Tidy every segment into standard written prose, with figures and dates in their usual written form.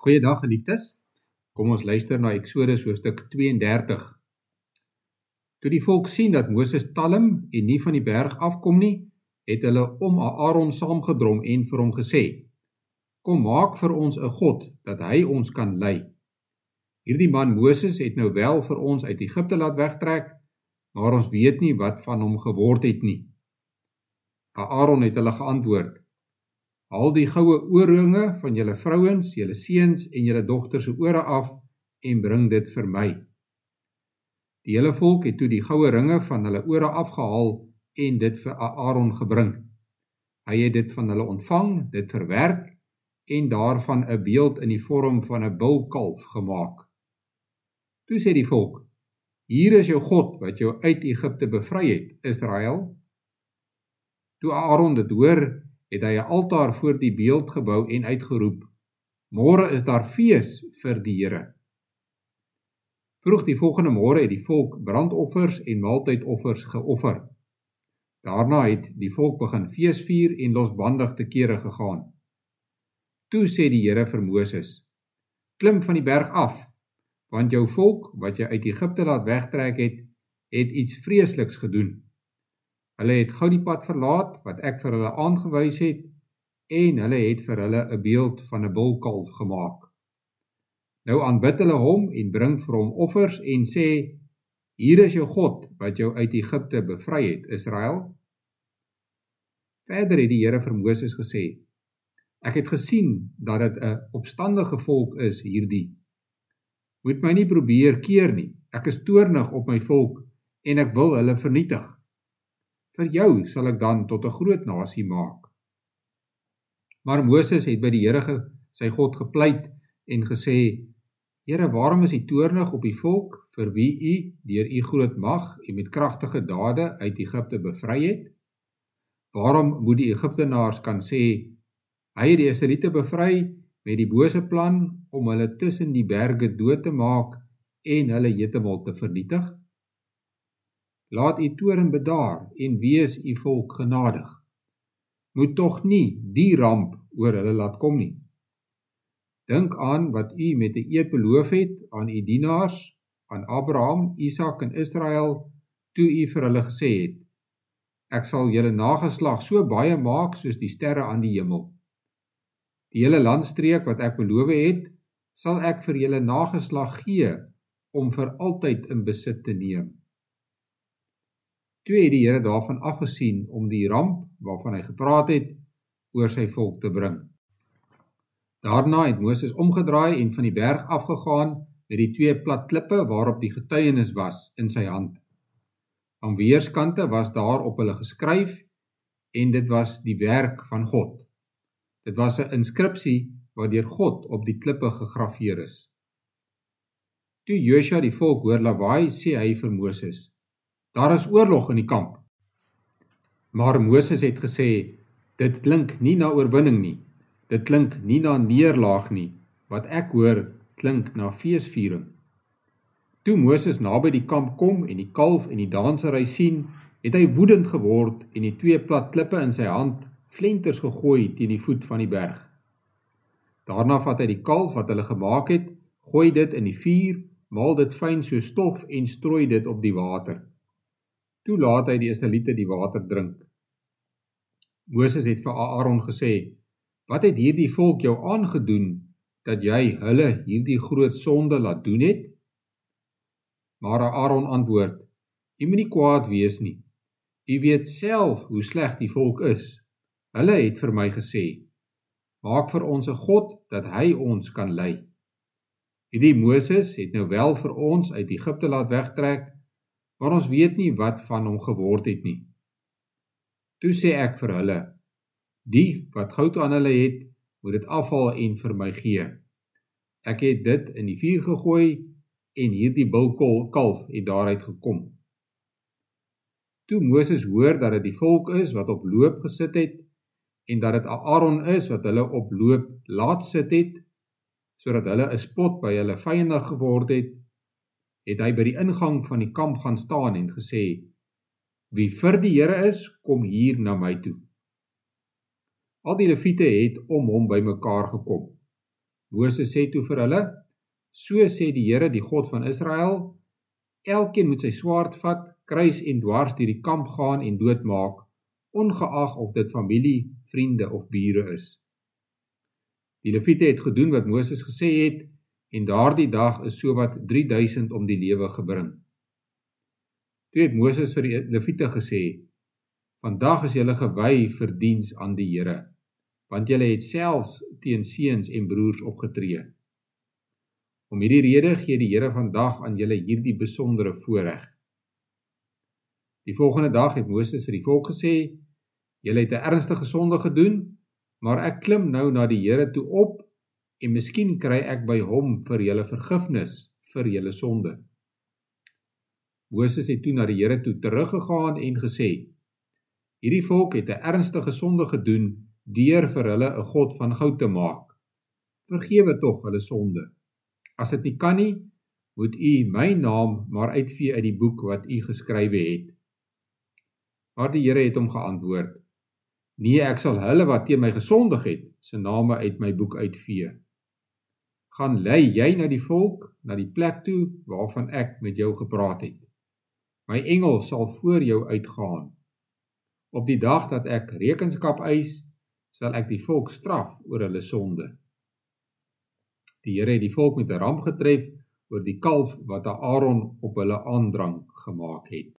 Goeiedag geliefdes, kom ons luister na Eksodus hoofstuk 32. Toe die volk sien dat Moses talm en nie van die berg afkom nie, het hulle om Aaron saamgedrom en vir hom gesê, kom maak vir ons 'n God, dat hy ons kan lei. Hierdie man Moses het nou wel vir ons uit Egipte laat wegtrek, maar ons weet nie wat van hom geword het nie. Aaron het hulle geantwoord, haal die goue oorringe van julle vrouens, julle seuns en julle dogters se ore af en bring dit vir my. Die hele volk het toe die goue ringe van hulle ore afgehaal en dit vir Aaron gebring. Hy het dit van hulle ontvang, dit verwerk en daarvan 'n beeld in die vorm van 'n bulkalf gemaak. Toe sê die volk, hier is jou God wat jou uit Egipte bevry het, Israel. Toe Aaron dit hoor, het hy 'n altaar voor die beeld gebou en uitgeroep, môre is daar fees vir die Here. Vroeg die volgende môre het die volk brandoffers en maaltydoffers geoffer. Daarna het die volk begin feesvier en losbandig te kere gegaan. Toe sê die Here vir Moses, klim van die berg af, want jou volk wat jy uit Egipte laat wegtrek het iets vreesliks gedoen. Hulle het gou die pad verlaat wat ek vir hulle aangewys het en hulle het vir hulle 'n beeld van 'n bulkalf gemaak. Nou aanbid hulle hom en bring vir hom offers en sê, hier is jou God wat jou uit Egipte bevry het, Israel. Verder het die Here vir Moses gesê, ek het gesien dat dit 'n opstandige volk is hierdie. Moet my nie probeer keer nie, ek is toornig op my volk en ek wil hulle vernietig. Vir jou sal ek dan tot 'n groot nasie maak. Maar Moses het by die Here sy God gepleit en gesê, Here, waarom is u toornig op die volk vir wie u deur u groot mag en met kragtige dade uit Egipte bevry het? Waarom moet die Egiptenaars kan sê, hy het die Israeliete bevry met die bose plan om hulle tussen die berge dood te maak en hulle heeltemal te vernietig? Laat u toorn bedaar en wees u volk genadig. Moet tog nie die ramp oor hulle laat kom nie. Dink aan wat u met 'n eed beloof het aan u dienaars, aan Abraham, Isak en Israel, toe u vir hulle gesê het, ek sal julle nageslag so baie maak soos die sterre aan die hemel. Die hele landstreek wat ek beloof het, sal ek vir julle nageslag gee om vir altyd in besit te neem. Toe het die Here daarvan afgesien om die ramp waarvan hy gepraat het, oor sy volk te bring. Daarna het Moses omgedraai en van die berg afgegaan met die 2 plat klippe waarop die getuienis was in sy hand. Aan weerskante was daar op hulle geskryf en dit was die werk van God. Dit was 'n inskripsie waardeur God op die klippe gegraveer is. Toe Josua die volk hoor lawaai, sê hy vir Moses, daar is oorlog in die kamp. Maar Moses het gesê, dit klink nie na oorwinning nie, dit klink nie na neerlaag nie, wat ek hoor klink na feesviering. Toe Moses naby die kamp kom en die kalf en die dansery sien, het hy woedend geword en die 2 plat klippe in sy hand flenters gegooi teen die voet van die berg. Daarna vat hy die kalf wat hulle gemaak het, gooi dit in die vuur, maal dit fyn so stof en strooi dit op die water. Toe laat hy die Israeliete die water drink. Moses het vir Aaron gesê, wat het hierdie volk jou aangedoen, dat jy hulle hierdie groot sonde laat doen het? Maar Aaron antwoord, u moet nie kwaad wees nie. U weet self hoe sleg die volk is. Hulle het vir my gesê, maak vir ons 'n God, dat hy ons kan lei. Hierdie Moses het nou wel vir ons uit Egipte laat wegtrek, maar ons weet nie wat van hom geword het nie. Toe sê ek vir hulle, die wat goud aan hulle het, moet dit afhaal en vir my gee. Ek het dit in die vuur gegooi en hierdie bulkalf het daaruit gekom. Toe Moses hoor dat dit die volk is wat op loop gesit het en dat dit Aaron is wat hulle op loop laat sit het, sodat hulle 'n spot by hulle vyande geword het hy by die ingang van die kamp gaan staan en gesê, wie vir die Here is, kom hier na my toe. Al die leviete het om hom bymekaar gekom. Moses sê toe vir hulle, so sê die Here, die God van Israel, elkeen moet sy swaard vat, kruis en dwars deur die kamp gaan en doodmaak, ongeag of dit familie, vriende of bure is. Die Lewiete het gedoen wat Moses gesê het, en daardie dag is sowat 3000 om die lewe gebring. Toe het Moses vir die Lewiete gesê, vandag is julle gewy vir diens aan die Here, want julle het selfs teen seuns en broers opgetree. Om hierdie rede gee die Here vandag aan julle hierdie besondere voorreg. Die volgende dag het Moses vir die volk gesê, julle het 'n ernstige sonde gedoen, maar ek klim nou na die Here toe op, en miskien kry ek by hom vir julle vergifnis vir julle sonde. Moses het toe na die Here toe teruggegaan en gesê, hierdie volk het 'n ernstige sonde gedoen, deur vir hulle 'n god van goud te maak. Vergewe tog hulle sonde. As dit nie kan nie, moet u my naam maar uitvee uit die boek wat u geskrywe het. Maar die Here het hom geantwoord, nee, ek sal hulle wat teen my gesondig het, se name uit my boek uitvee. Gaan lei jy na die volk, na die plek toe, waarvan ek met jou gepraat het. My engel sal voor jou uitgaan. Op die dag dat ek rekenskap eis, sal ek die volk straf oor hulle sonde. Die Here het die volk met 'n ramp getref oor die kalf wat Aaron op hulle aandrang gemaak het.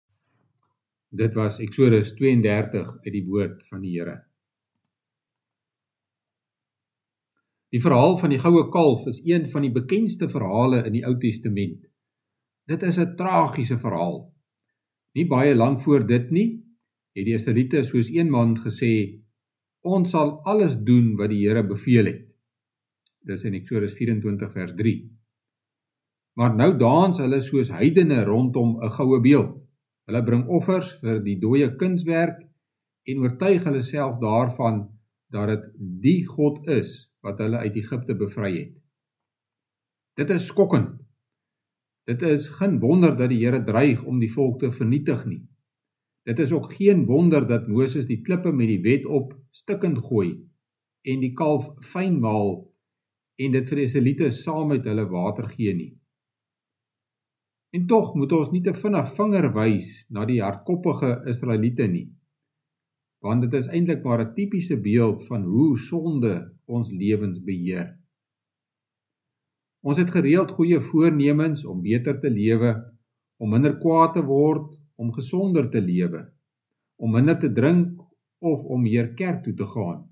Dit was Eksodus 32 uit die woord van die Here. Die verhaal van die goue kalf is een van die bekendste verhale in die Ou Testament. Dit is 'n tragiese verhaal. Nie baie lank voor dit nie, het die Israeliete soos een man gesê, ons sal alles doen wat die Here beveel het. Dis in Eksodus 24 vers 3. Maar nou dans hulle soos heidene rondom 'n goue beeld. Hulle bring offers vir die dooie kunswerk en oortuig hulle self daarvan dat dit die God is wat hulle uit Egipte bevry het. Dit is skokkend. Dit is geen wonder dat die Here dreig om die volk te vernietig nie. Dit is ook geen wonder dat Moses die klippe met die wet op stikkend gooi en die kalf fyn maal en dit vir die Israeliete saam met hulle water gee nie. En tog moet ons nie te vinnig vinger wys na die hardkoppige Israeliete nie, want dit is eintlik maar 'n tipiese beeld van hoe sonde ons lewens beheer. Ons het gereeld goeie voornemens om beter te lewe, om minder kwaad te word, om gesonder te lewe, om minder te drink of om meer kerk toe te gaan.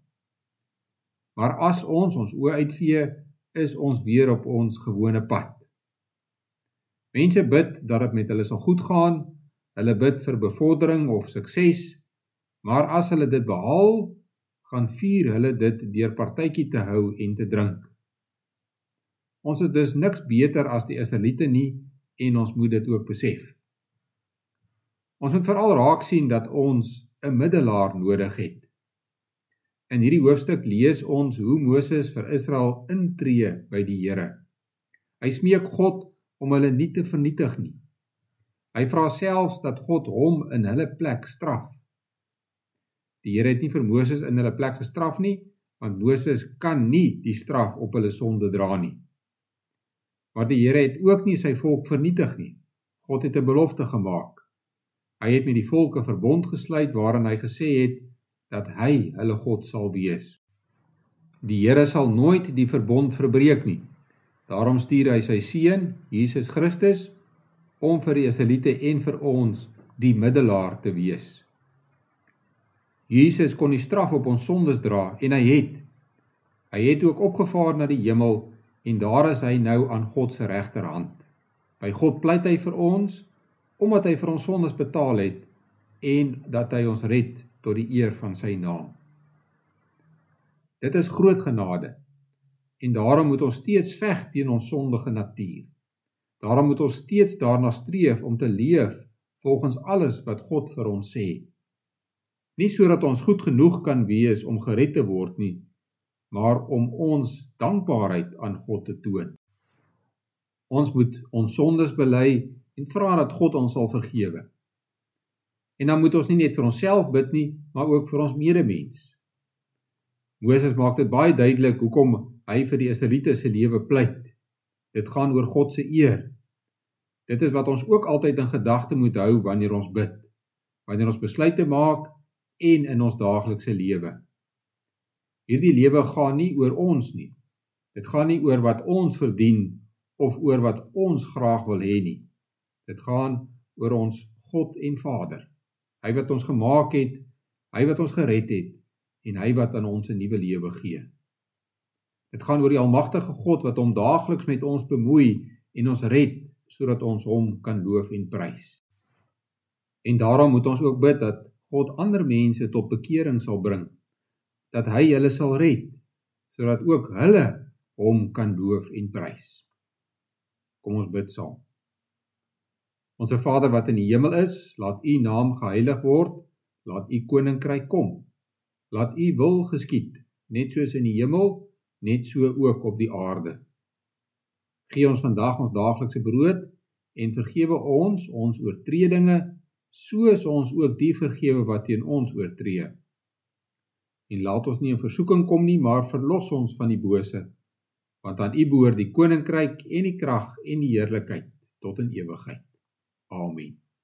Maar as ons oë uitvee, is ons weer op ons gewone pad. Mense bid dat dit met hulle sal goed gaan, hulle bid vir bevordering of sukses, maar as hulle dit behaal, gaan vier hulle dit deur partytjie te hou en te drink. Ons is dus niks beter as die Israeliete nie, en ons moet dit ook besef. Ons moet veral raak sien dat ons 'n middelaar nodig het. In hierdie hoofstuk lees ons hoe Moses vir Israel intree by die Here. Hy smeek God om hulle nie te vernietig nie. Hy vra selfs dat God hom in hulle plek straf. Die Here het nie vir Moses in hulle plek gestraf nie, want Moses kan nie die straf op hulle sonde dra nie. Maar die Here het ook nie sy volk vernietig nie. God het 'n belofte gemaak. Hy het met die volk 'n verbond gesluit waarin hy gesê het dat hy hulle God sal wees. Die Here sal nooit die verbond verbreek nie. Daarom stuur hy sy seun, Jesus Christus, om vir die Israeliete en vir ons die middelaar te wees. Jesus kon die straf op ons sondes dra en hy het ook opgevaar na die hemel en daar is hy nou aan God se regterhand. By God pleit hy vir ons, omdat hy vir ons sondes betaal het en dat hy ons red tot die eer van sy naam. Dit is groot genade en daarom moet ons steeds veg teen ons sondige natuur. Daarom moet ons steeds daarna streef om te leef volgens alles wat God vir ons sê. Nie sodat ons goed genoeg kan wees om gered te word nie, maar om ons dankbaarheid aan God te toon. Ons moet ons sondes bely en vra dat God ons sal vergewe. En dan moet ons nie net vir onsself bid nie, maar ook vir ons medemens. Moses maak dit baie duidelik hoekom hy vir die Israeliete se lewe pleit. Dit gaan oor God se eer. Dit is wat ons ook altyd in gedagte moet hou wanneer ons bid, wanneer ons besluite maak en in ons daaglikse lewe. Hierdie lewe gaan nie oor ons nie. Dit gaan nie oor wat ons verdien of oor wat ons graag wil hê nie. Dit gaan oor ons God en Vader. Hy wat ons gemaak het, hy wat ons gered het en hy wat aan ons 'n nuwe lewe gee. Dit gaan oor die almagtige God wat hom daagliks met ons bemoei en ons red sodat ons hom kan loof en prys. En daarom moet ons ook bid dat God ander mense tot bekering sal bring, dat hy hulle sal red, sodat ook hulle hom kan loof en prys. Kom ons bid saam. Onse Vader wat in die hemel is, laat u naam geheilig word, laat u koninkryk kom. Laat u wil geskied, net soos in die hemel, net so ook op die aarde. Gee ons vandag ons daaglikse brood en vergewe ons oortredinge, soos ons ook die vergewe wat teen ons oortree. En laat ons nie in versoeking kom nie, maar verlos ons van die bose, want aan u behoort die koninkryk en die krag en die heerlikheid tot in ewigheid. Amen.